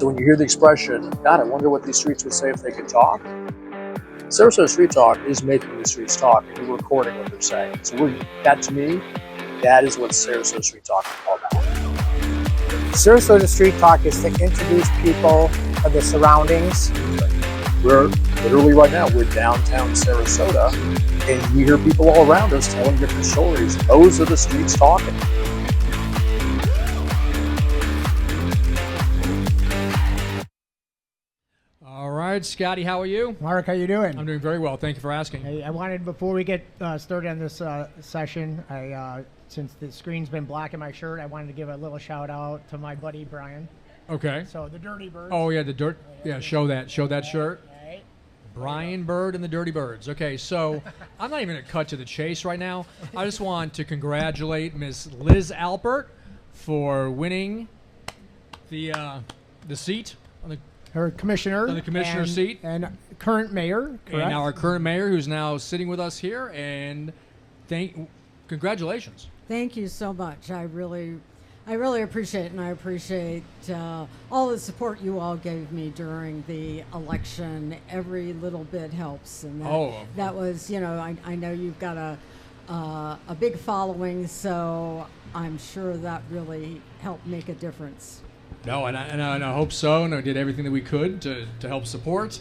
So when you hear the expression, God, I wonder what these streets would say if they could talk, Sarasota Street Talk is making the streets talk, and we're recording what they're saying. So that, to me, that is what Sarasota Street Talk is all about. Sarasota Street Talk is to introduce people of the surroundings. We're literally right now, we're downtown Sarasota, and we hear people all around us telling different stories. Those are the streets talking. All right, Scotty, how are you? Mark, how you doing? I'm doing very well. Thank you for asking. Hey, I wanted, before we get started on this session, since the screen's been blocking my shirt, I wanted to give a little shout out to my buddy Brian. Okay. So the Dirty Birds. Oh yeah, the dirt. Yeah, show that shirt. Right. Brian Bird and the Dirty Birds. Okay, so I'm not even going to cut to the chase right now. I just want to congratulate Miss Liz Alpert for winning the seat on the Her commissioner. On the commissioner seat. And current mayor, correct? And our current mayor, who's now sitting with us here. And congratulations. Thank you so much. I really appreciate it, and I appreciate all the support you all gave me during the election. Every little bit helps, and that was, I know you've got a big following, so I'm sure that really helped make a difference. No, and I hope so, and I did everything that we could to help support.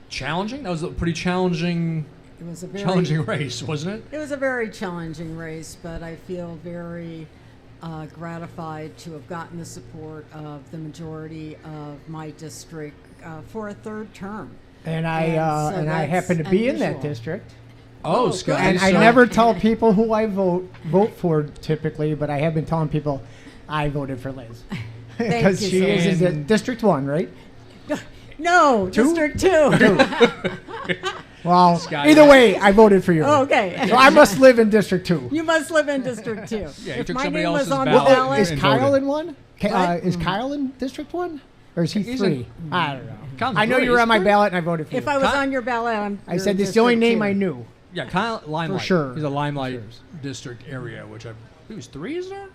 Challenging. That was a pretty challenging. It was a very challenging race, wasn't it? It was a very challenging race, but I feel very gratified to have gotten the support of the majority of my district for a third term. And I happen to be in that district. Oh, Scott! And I never tell people who I vote for typically, but I have been telling people I voted for Liz because she is in District 1, right? No, District 2. Well, either way, I voted for you. Oh, okay. So I must live in District 2. You must live in District 2. Yeah, if my name was on the ballot. ballot. Is Kyle in one? Is Kyle in District 1? Or is he 3? I don't know. I know you were on my ballot and I voted for you. If I was on your ballot, I said this is the only name I knew. Yeah, Kyle, Limelight. For sure. He's a Limelight district area, which I think was 3, is there?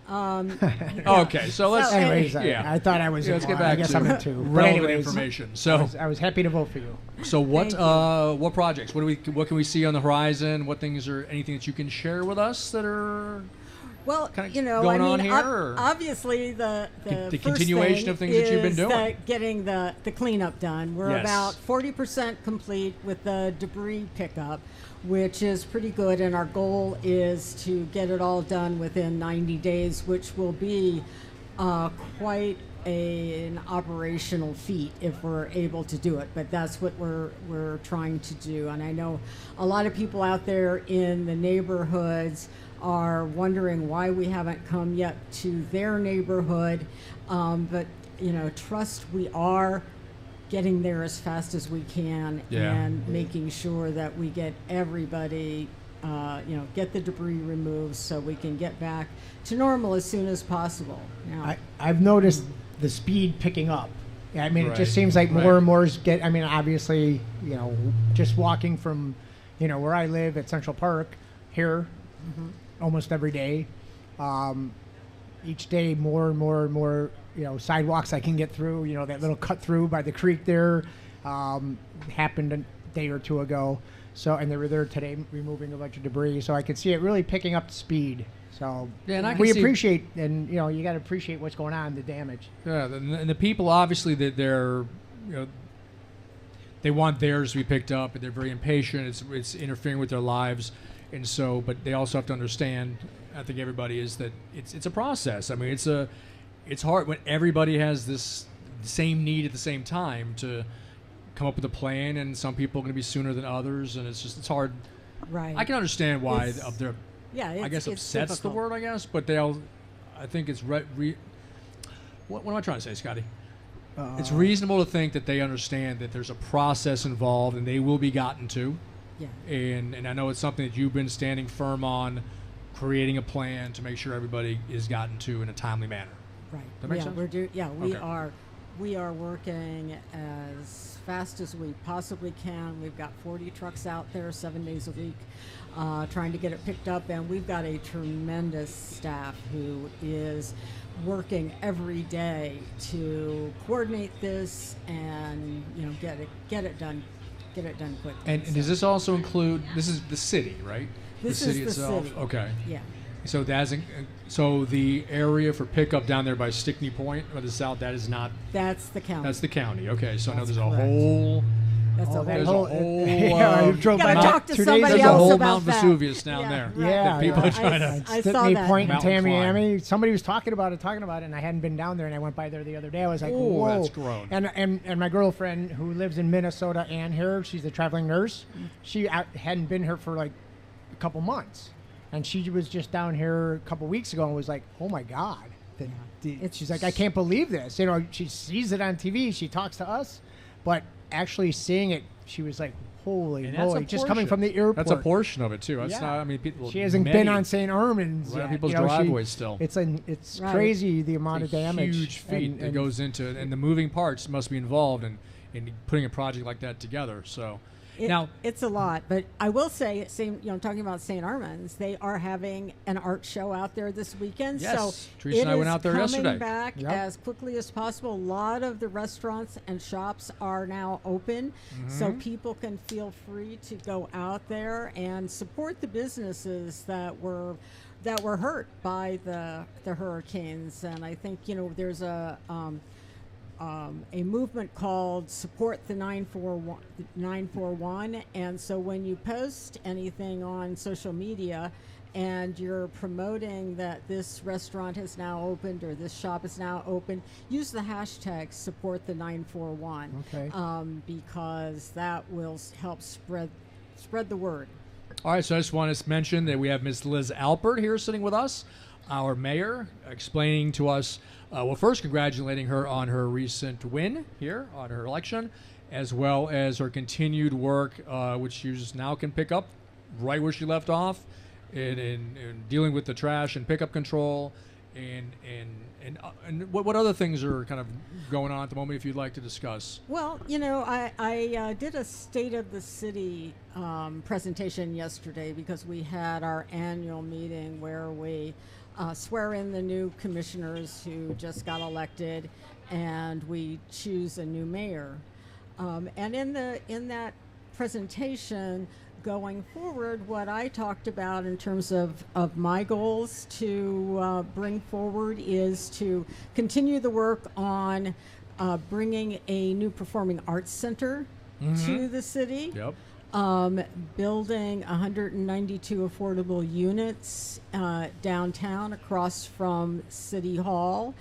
Okay, so let's. Anyways, I thought I was. Let's get back to 2. relevant information. So I was happy to vote for you. So what projects? What can we see on the horizon? What things are anything that you can share with us that are? Well, going on here, obviously the continuation of things that you've been doing. Getting the cleanup done. We're about 40% complete with the debris pickup, which is pretty good, and our goal is to get it all done within 90 days, which will be quite an operational feat if we're able to do it, but that's what we're trying to do. And I know a lot of people out there in the neighborhoods are wondering why we haven't come yet to their neighborhood, but trust we are getting there as fast as we can and making sure that we get everybody get the debris removed so we can get back to normal as soon as possible. Now, I've noticed the speed picking up. I mean, it just seems like more and more is obviously, just walking from, where I live at Central Park here, almost every day. Each day, more and more and more, sidewalks I can get through. That little cut through by the creek there happened a day or two ago. So, and they were there today removing a bunch of debris. So I could see it really picking up the speed. So we appreciate, and you got to appreciate what's going on, the damage. Yeah, and the people obviously that they're, they want theirs to be picked up, and they're very impatient. It's interfering with their lives, and so, but they also have to understand. I think everybody is that it's a process. I mean, it's hard when everybody has this same need at the same time to come up with a plan, and some people are going to be sooner than others, and it's hard. Right. I can understand why I guess upset's difficult. the word, I guess, but I think it's what am I trying to say, Scotty? It's reasonable to think that they understand that there's a process involved, and they will be gotten to. Yeah. And I know it's something that you've been standing firm on, creating a plan to make sure everybody is gotten to in a timely manner. Right. That makes sense? We are we are working as fast as we possibly can. We've got 40 trucks out there 7 days a week trying to get it picked up, and we've got a tremendous staff who is working every day to coordinate this and get it done quickly. And does this also include? This is the city, right? This the city is the itself. city. Okay. Yeah. So so the area for pickup down there by Stickney Point or the south, that is not. That's the county. That's the county. Okay. So I know That's there's a correct. whole. That's a There's whole. a whole. Yeah, you drove gotta by talk to 2 days somebody There's ago. a else whole about Mount that. Vesuvius down Yeah, there. right. Yeah, that people are trying to. I saw Stickney that. Point in Mountain climb. Tamiami. Somebody was talking about it, and I hadn't been down there, and I went by there the other day. I was like, Ooh, whoa. that's grown. And my girlfriend who lives in Minnesota, Ann here, she's a traveling nurse. She hadn't been here for like a couple months, and she was just down here a couple weeks ago and was like, oh my God. She's like, I can't believe this. You know, she sees it on TV. She talks to us, but actually seeing it, she was like, holy And that's a moly. Just coming portion. from the airport. That's a portion of it too. That's Yeah. not. I mean, people. She hasn't many- been on St. Armand's Right on yet. people's You know, driveways still. It's Right. crazy the amount It's of a damage. huge feat and that goes into it, and the moving parts must be involved in putting a project like that together. So now, It's a lot, but I will say, talking about St. Armand's, they are having an art show out there this weekend. Yes, so Teresa and I went out there coming yesterday. back Yep. as quickly as possible. A lot of the restaurants and shops are now open, so people can feel free to go out there and support the businesses that were hurt by the hurricanes. And I think there's a movement called Support the 941, and so when you post anything on social media and you're promoting that this restaurant has now opened or this shop is now open, use the hashtag Support the 941. Okay. Because that will help spread the word. all right. So I just want to mention that we have Ms. Liz Alpert here sitting with us, our mayor, explaining to us. First, congratulating her on her recent win here on her election, as well as her continued work, which she now can pick up right where she left off in dealing with the trash and pickup control, and what other things are kind of going on at the moment, if you'd like to discuss. Well, I did a State of the City presentation yesterday because we had our annual meeting where we swear in the new commissioners who just got elected, and we choose a new mayor. And in that presentation, going forward, what I talked about in terms of my goals to bring forward is to continue the work on bringing a new performing arts center to the city. Yep. Building 192 affordable units downtown across from City Hall,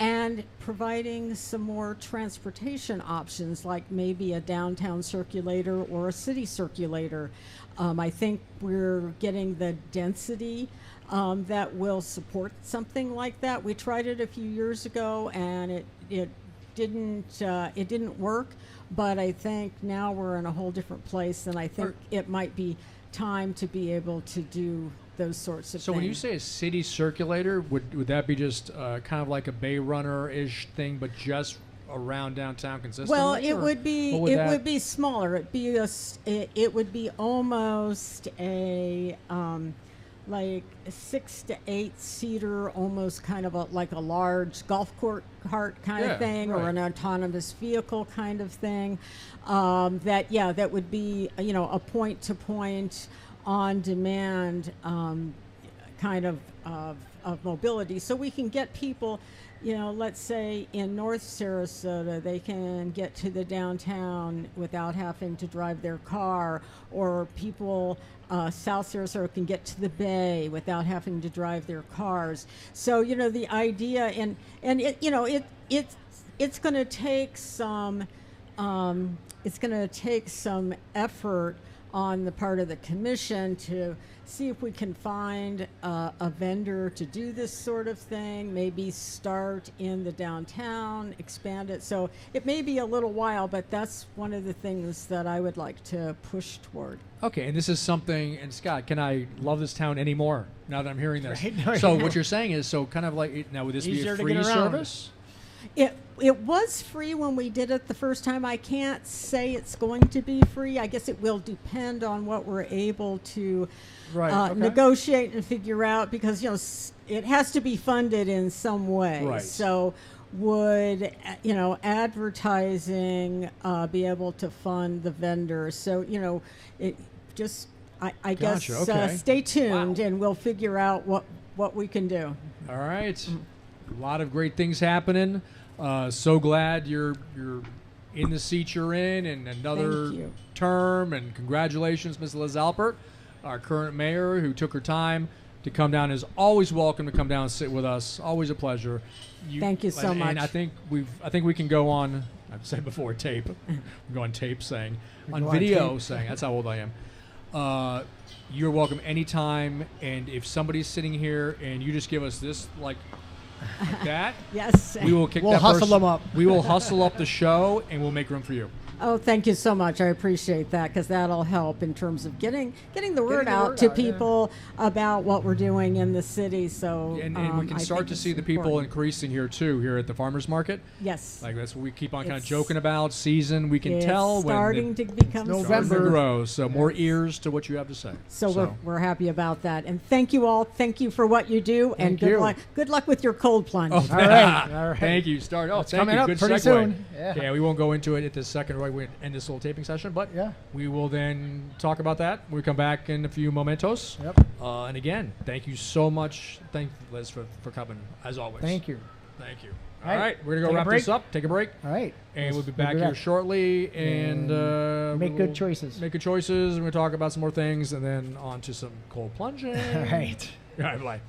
and providing some more transportation options, like maybe a downtown circulator or a city circulator. I think we're getting the density that will support something like that. We tried it a few years ago, and it didn't work. But I think now we're in a whole different place, and I think it might be time to be able to do those sorts of things. So when you say a city circulator, would that be just kind of like a Bay Runner-ish thing, but just around downtown consistently? Well, it would be would be smaller. It would be almost a like a 6 to 8 seater, almost kind of like a large golf cart kind of thing, right. or an autonomous vehicle kind of thing. That would be a point to point on demand kind of mobility, so we can get people. Let's say in North Sarasota, they can get to the downtown without having to drive their car, or people South Sarasota can get to the bay without having to drive their cars. So the idea, and it's going to take some effort on the part of the commission to see if we can find a vendor to do this sort of thing, maybe start in the downtown, expand it. So it may be a little while, but that's one of the things that I would like to push toward. Okay, and this is something, and Scott, can I love this town anymore now that I'm hearing this? Right. No, so yeah. what you're saying is, so kind of like, now would this Easier be to a free get around. service? It was free when we did it the first time. I can't say it's going to be free. I guess it will depend on what we're able to negotiate and figure out, because it has to be funded in some way. Right. So would advertising be able to fund the vendors? So it just I guess Gotcha, okay. Stay tuned and we'll figure out what we can do. All right. A lot of great things happening. So glad you're in the seat you're in, and another Thank you. term. And congratulations, Ms. Liz Alpert, our current mayor, who took her time to come down. Is always welcome to come down and sit with us. Always a pleasure. Thank you so much. And I think we can go on. I've said before, tape. We go on tape saying, on video saying. That's how old I am. You're welcome anytime. And if somebody's sitting here and you just give us this like that, Yes. we will kick We'll that hustle person. them up. We will hustle up the show, and we'll make room for you. Oh, thank you so much. I appreciate that, because that'll help in terms of getting the word out to people about what we're doing in the city. So And we can I start think to it's see the people important. increasing here too, here at the farmers market. Yes. Like that's what we keep on kind of It's- joking about. Season, we can It's tell starting when to become starting to November. grow. So more ears to what you have to say. So we're happy about that. And thank you all. Thank you for what you do. And Thank you. Good luck with your cold plunge. Oh, All right. All right. Thank you. Start. Oh, It's thank coming you. up Good pretty segue. soon. Yeah. We won't go into it at this second. Right, we end this little taping session, but Yeah. we will then talk about that when we come back in a few momentos. Yep. And again, thank you so much. Thank you, Liz, for coming as always. Thank you. Thank you. All All right. right, we're gonna go Take a wrap break. this up. Take a break. All right. And we'll be We'll back be here back. shortly, and Make we'll good choices. Make good choices, and we'll talk about some more things, and then on to some cold plunging. All right. All right, bye.